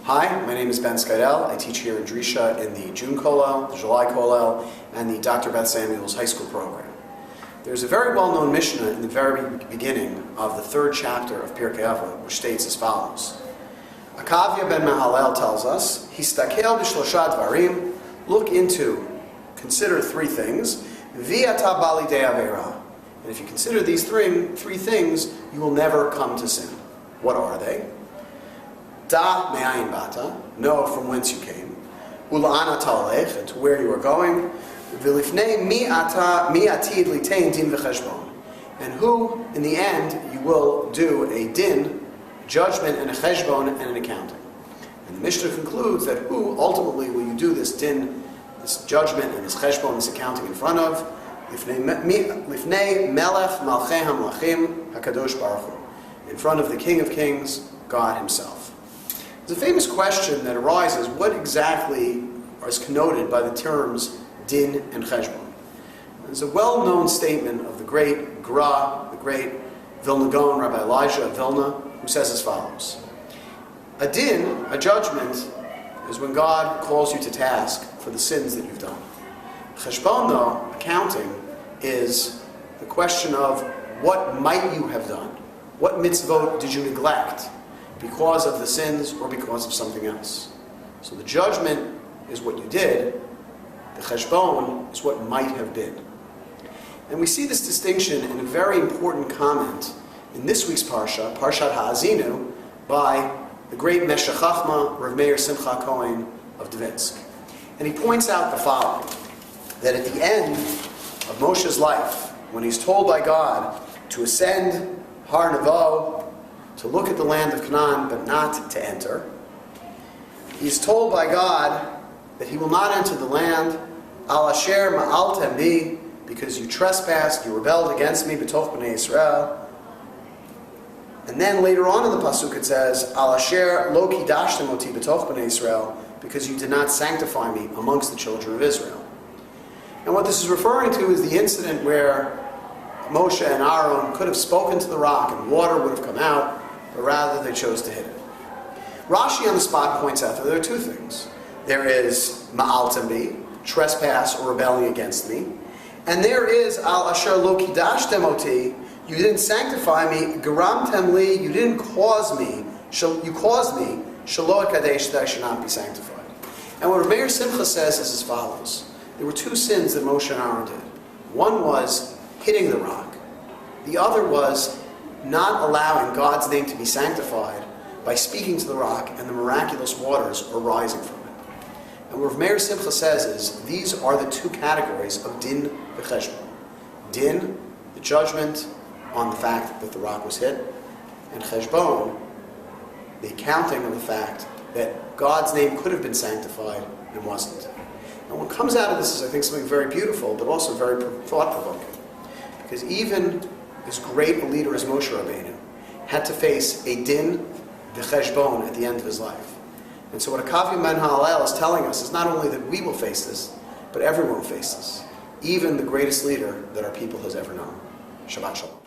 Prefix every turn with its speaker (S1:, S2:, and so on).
S1: Hi, my name is Ben Skydell. I teach here in Drisha in the June Kollel, the July Kollel, and the Dr. Beth Samuels High School program. There's a very well-known Mishnah in the very beginning of the third chapter of Pirkei Avot, which states as follows. Akavya ben Mahalel tells us, Histakel b'shlosha dvarim, look into, consider three things, v'ata bali de avera. And if you consider these three things, you will never come to sin. What are they? Da me'ayin bata, know from whence you came. Ula'ana talech, and to where you are going. V'lifnei mi atid litein din v'cheshbon. And who, in the end, you will do a din, judgment, and a cheshbon, and an accounting. And the Mishnah concludes that who ultimately will you do this din, this judgment, and this cheshbon, this accounting in front of? Lifnei melech malchei hamlachim hakadosh baruch hu. In front of the King of Kings, God Himself. There's a famous question that arises, what exactly is connoted by the terms din and cheshbon? There's a well-known statement of the great Gra, the great Vilna Gaon, Rabbi Elijah of Vilna, who says as follows. A din, a judgment, is when God calls you to task for the sins that you've done. Cheshbon, though, accounting, is the question of what might you have done? What mitzvot did you neglect because of the sins or because of something else? So the judgment is what you did. The cheshbon is what might have been. And we see this distinction in a very important comment in this week's Parashat Ha'azinu, by the great Meshech Chachma, Rav Meir Simcha Cohen of Dvinsk. And he points out the following, that at the end of Moshe's life, when he's told by God to ascend Har Nevo, to look at the land of Canaan, but not to enter, he's told by God that he will not enter the land, al asher ma'altem bi, because you trespassed, you rebelled against me, b'toch b'nei Yisrael. And then later on in the pasuk it says, al asher lo kidashtem oti b'toch b'nei Yisrael, because you did not sanctify me amongst the children of Israel. And what this is referring to is the incident where Moshe and Aaron could have spoken to the rock and water would have come out, but rather they chose to hit it. Rashi on the spot points out that there are two things. There is ma'altem bi, trespass or rebelling against me, and there is al asher lo kidashtem oti, you didn't sanctify me, garamtem li, you didn't cause me, you caused me, shelo kadesh, that I should not be sanctified. And what Rav Meir Simcha says is as follows. There were two sins that Moshe and Aaron did. One was hitting the rock. The other was not allowing God's name to be sanctified by speaking to the rock and the miraculous waters arising from it. And what Rav Meir Simcha says is, these are the two categories of din v'cheshbon. Din, the judgment on the fact that the rock was hit, and cheshbon, the accounting of the fact that God's name could have been sanctified and wasn't. And what comes out of this is, I think, something very beautiful, but also very thought-provoking. Because even as great a leader as Moshe Rabbeinu had to face a din v'cheshbon at the end of his life. And so what Akavya ben Ha'alel is telling us is not only that we will face this, but everyone will face this. Even the greatest leader that our people has ever known. Shabbat Shalom.